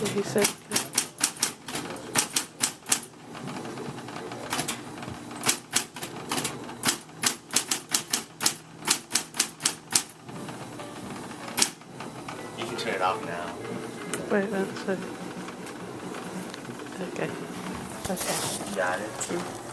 what he said. You can turn it off now. Wait, that's it. Okay. Okay. Got it.